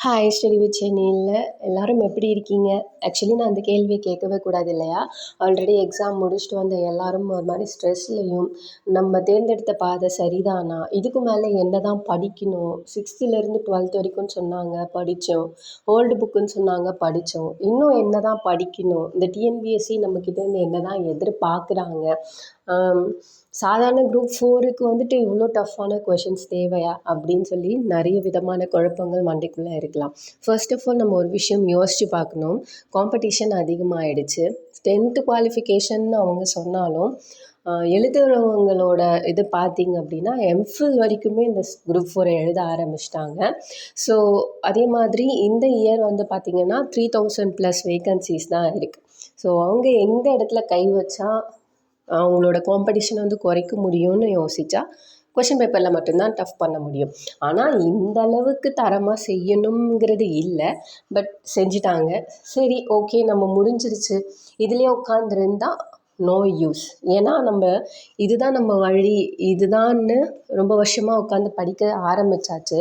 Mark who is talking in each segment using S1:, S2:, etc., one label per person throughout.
S1: Hi study with சென்னையில் எல்லோரும் எப்படி இருக்கீங்க? ஆக்சுவலி நான் அந்த கேள்வியை கேட்கவே கூடாது இல்லையா? ஆல்ரெடி எக்ஸாம் முடிச்சுட்டு வந்த எல்லாரும் ஒரு மாதிரி ஸ்ட்ரெஸ்லையும், நம்ம தேர்ந்தெடுத்த பாதை சரிதானா, இதுக்கு மேலே என்ன தான் படிக்கணும், 6th-லேருந்து 12th வரைக்கும்னு சொன்னாங்க படித்தோம், ஓல்டு புக்குன்னு சொன்னாங்க படித்தோம், இன்னும் என்ன தான் படிக்கணும், இந்த டிஎன்பிஎஸ்சி நம்மக்கிட்டேருந்து என்ன தான் எதிர்பார்க்குறாங்க, சாதாரண குரூப் 4க்கு வந்துட்டு இவ்வளோ டஃப்பான கொஷின்ஸ் தேவையா அப்படின்னு சொல்லி நிறைய விதமான குழப்பங்கள் மண்டைக்குள்ளே இருக்கலாம். ஃபர்ஸ்ட் ஆஃப் ஆல் நம்ம ஒரு விஷயம் யோசித்து பார்க்கணும். காம்படிஷன் அதிகமாகிடுச்சு. 10th குவாலிஃபிகேஷன் அவங்க சொன்னாலும் எழுதுகிறவங்களோட இது பார்த்திங்க அப்படின்னா எம்ஃபில் வரைக்குமே இந்த குரூப் 4 எழுத ஆரம்பிச்சிட்டாங்க. ஸோ அதே மாதிரி இந்த இயர் வந்து பார்த்திங்கன்னா 3000+ வேகன்சிஸ் தான் இருக்குது. ஸோ அவங்க எந்த இடத்துல கை வச்சா அவங்களோட காம்படிஷனை வந்து குறைக்க முடியும்னு யோசித்தா கொஷின் பேப்பரில் மட்டும்தான் டஃப் பண்ண முடியும். ஆனால் இந்த அளவுக்கு தரமாக செய்யணுங்கிறது இல்லை. பட் செஞ்சிட்டாங்க. சரி, ஓகே, நம்ம முடிஞ்சிருச்சு, இதுலேயே உட்காந்துருந்தா நோ யூஸ். ஏன்னா நம்ம இதுதான் நம்ம வழி, இதுதான்னு ரொம்ப வருஷமாக உட்காந்து படிக்க ஆரம்பித்தாச்சு.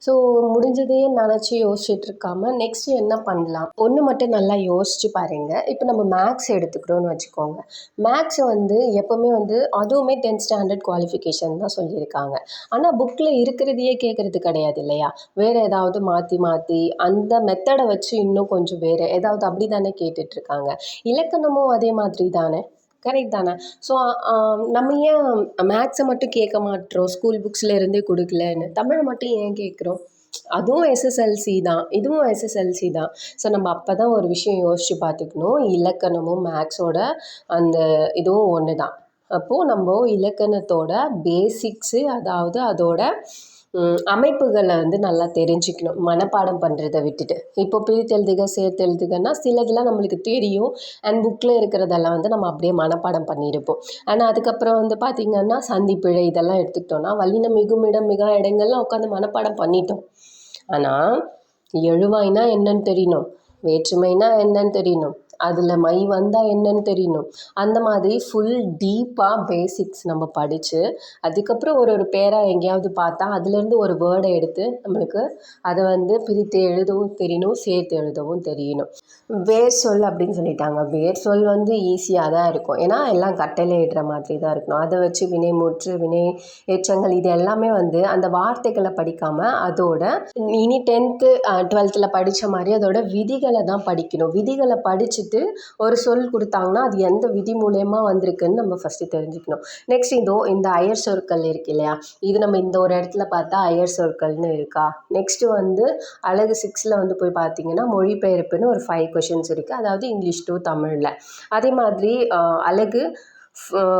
S1: ஸோ முடிஞ்சதையே நினச்சி யோசிச்சுட்டு இருக்காம நெக்ஸ்ட்டு என்ன பண்ணலாம், ஒன்று மட்டும் நல்லா யோசித்து பாருங்கள். இப்போ நம்ம மேக்ஸ் எடுத்துக்கிறோன்னு வச்சுக்கோங்க. மேக்ஸ் வந்து எப்போவுமே வந்து அதுவுமே 10th ஸ்டாண்டர்ட் குவாலிஃபிகேஷன் தான் சொல்லியிருக்காங்க. ஆனால் புக்கில் இருக்கிறதையே கேட்குறது கிடையாது இல்லையா? வேறு ஏதாவது மாற்றி மாற்றி அந்த மெத்தடை வச்சு இன்னும் கொஞ்சம் வேறு ஏதாவது அப்படி தானே கேட்டுட்ருக்காங்க. இலக்கணமும் அதே மாதிரி தானே, கரெக்ட் தானே? ஸோ நம்ம ஏன் மேக்ஸை மட்டும் கேட்க மாட்டோம், ஸ்கூல் புக்ஸில் இருந்தே கொடுக்கலன்னு தமிழை மட்டும் ஏன் கேட்குறோம்? அதுவும் எஸ்எஸ்எல்சி தான், இதுவும் எஸ்எஸ்எல்சி தான். ஸோ நம்ம அப்போ தான் ஒரு விஷயம் யோசித்து பார்த்துக்கணும். இலக்கணமும் மேக்ஸோட அந்த இதுவும் ஒன்று தான். அப்போது நம்ம இலக்கணத்தோட பேசிக்ஸு, அதாவது அதோட அமைப்புகளை வந்து நல்லா தெரிஞ்சுக்கணும், மனப்பாடம் பண்ணுறதை விட்டுட்டு. இப்போ பிரித்தெழுதுக சேர்த்தெழுதுகன்னா சிலதெல்லாம் நம்மளுக்கு தெரியும், அண்ட் புக்கில் இருக்கிறதெல்லாம் வந்து நம்ம அப்படியே மனப்பாடம் பண்ணியிருப்போம். ஆனால் அதுக்கப்புறம் வந்து பார்த்திங்கன்னா சந்திப்பிழை இதெல்லாம் எடுத்துக்கிட்டோன்னா வல்லினம் மிகும் இடம் மிகா இடங்கள்லாம் உட்காந்து மனப்பாடம் பண்ணிட்டோம். ஆனால் எழுவாய்னா என்னன்னு தெரியணும், வேற்றுமைனா என்னன்னு தெரியணும், அதில் மை வந்தால் என்னன்னு தெரியணும். அந்த மாதிரி ஃபுல் டீப்பாக பேசிக்ஸ் நம்ம படித்து அதுக்கப்புறம் ஒரு பேராக எங்கேயாவது பார்த்தா அதுலேருந்து ஒரு வேர்டை எடுத்து நம்மளுக்கு அதை வந்து பிரித்து எழுதவும் தெரியணும், சேர்த்து எழுதவும் தெரியணும். வேர் சொல் அப்படின்னு சொல்லிட்டாங்க. வேர் சொல் வந்து ஈஸியாக தான் இருக்கும், ஏன்னா எல்லாம் கட்டளை இடுற மாதிரி தான் இருக்கணும். அதை வச்சு வினை முற்று வினை எச்சங்கள் இது எல்லாமே வந்து அந்த வார்த்தைகளை படிக்காமல் அதோட இனி 10th 12th படித்த மாதிரி அதோட விதிகளை தான் படிக்கணும். விதிகளை படித்து ஒரு சொல் கொடுத்தாங்கன்னா அது எந்த விதி மூலயமா வந்திருக்குன்னு நம்ம ஃபஸ்ட்டு தெரிஞ்சுக்கணும். நெக்ஸ்ட் இந்த அயர் சொற்கள் இருக்கு இல்லையா, இது நம்ம இந்த ஒரு இடத்துல பார்த்தா அயர் சொற்கள்னு இருக்கா. நெக்ஸ்ட்டு வந்து அழகு 6ல் வந்து போய் பார்த்தீங்கன்னா மொழிபெயர்ப்புன்னு ஒரு 5 கொஷின்ஸ் இருக்குது, அதாவது இங்கிலீஷ் டு தமிழில். அதே மாதிரி அழகு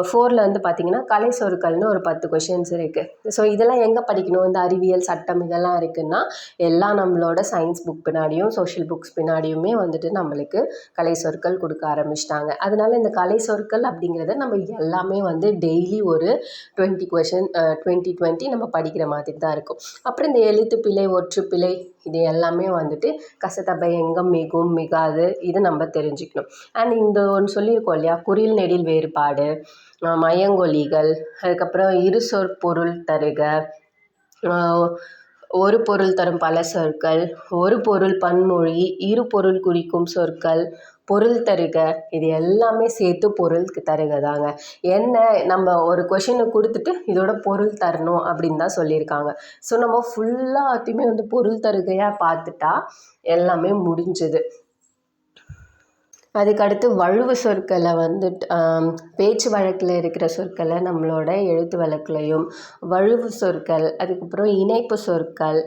S1: 4ல் வந்து பார்த்திங்கன்னா கலை சொற்கள்னு ஒரு 10 கொஷின்ஸ் இருக்குது. ஸோ இதெல்லாம் எங்கே படிக்கணும்? இந்த அறிவியல் சட்டம் இதெல்லாம் இருக்குதுன்னா எல்லாம் நம்மளோட சயின்ஸ் புக் பின்னாடியும் சோஷியல் புக்ஸ் பின்னாடியுமே வந்துட்டு நம்மளுக்கு கலை சொற்கள் கொடுக்க ஆரம்பிச்சிட்டாங்க. அதனால இந்த கலை சொற்கள் அப்படிங்கிறத நம்ம எல்லாமே வந்து டெய்லி ஒரு 20 கொஷின் 20 நம்ம படிக்கிற மாதிரி தான் இருக்கும். அப்புறம் இந்த எழுத்துப்பிழை ஒற்றுப்பிழை இது எல்லாமே வந்துட்டு கசதபை எங்கம் மிகும் மிகாது இது நம்ம தெரிஞ்சுக்கணும். அண்ட் இந்த ஒன்று சொல்லியிருக்கோம் இல்லையா, குறில் நெடில் வேறுபாடு, மயங்கொலிகள், அதுக்கப்புறம் இரு சொற்பொருள் தருக, ஒரு பொருள் தரும் பல சொற்கள், ஒரு பொருள் பன்மொழி, இரு பொருள் குறிக்கும் சொற்கள், பொருள் தருக, இது எல்லாமே சேர்த்து பொருள் தருக தாங்க. என்ன நம்ம ஒரு கொஷினை கொடுத்துட்டு இதோட பொருள் தரணும் அப்படின்னு தான் சொல்லியிருக்காங்க. ஸோ நம்ம ஃபுல்லாத்தையுமே வந்து பொருள் தருகையாக பார்த்துட்டா எல்லாமே முடிஞ்சுது. அதுக்கடுத்து வழுவு சொற்களை வந்து பேச்சு வழக்கில் இருக்கிற சொற்களை நம்மளோட எழுத்து வழக்குலையும், வழுவு சொற்கள், அதுக்கப்புறம் இணைப்பு சொற்கள்,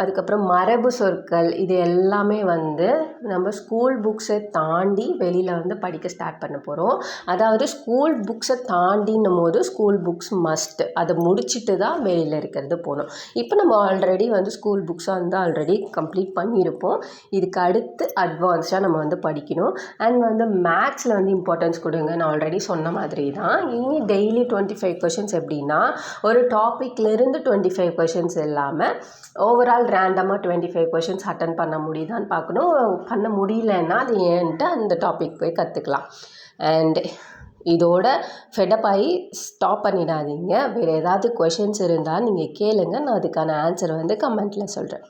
S1: அதுக்கப்புறம் மரபு சொற்கள், இது எல்லாமே வந்து நம்ம ஸ்கூல் புக்ஸை தாண்டி வெளியில் வந்து படிக்க ஸ்டார்ட் பண்ண போகிறோம். அதாவது ஸ்கூல் புக்ஸை தாண்டின்னும் போது ஸ்கூல் புக்ஸ் மஸ்ட், அதை முடிச்சுட்டு தான் வெளியில் இருக்கிறது போகணும். இப்போ நம்ம ஆல்ரெடி வந்து ஸ்கூல் புக்ஸாக வந்து ஆல்ரெடி கம்ப்ளீட் பண்ணியிருப்போம். இதுக்கு அடுத்து அட்வான்ஸாக நம்ம வந்து படிக்கணும். அண்ட் வந்து மேக்ஸில் வந்து இம்பார்ட்டன்ஸ் கொடுங்க, நான் ஆல்ரெடி சொன்ன மாதிரி தான். இனி டெய்லி 25 கொஷின்ஸ் எப்படின்னா ஒரு டாப்பிக்லேருந்து 25 கொஷின்ஸ் இல்லாமல் ஓவரால் ரேண்டமாக 25 கொஷின்ஸ் அட்டன் பண்ண முடியுதான்னு பார்க்கணும். பண்ண முடியலன்னா அது ஏன்ட்டு அந்த டாபிக் போய் கற்றுக்கலாம். அண்ட் இதோட ஃபெடப் ஆகி ஸ்டாப் பண்ணிடாதீங்க. வேறு ஏதாவது கொஷின்ஸ் இருந்தால் நீங்கள் கேளுங்க, நான் அதுக்கான ஆன்சர் வந்து கமெண்ட்டில் சொல்கிறேன்.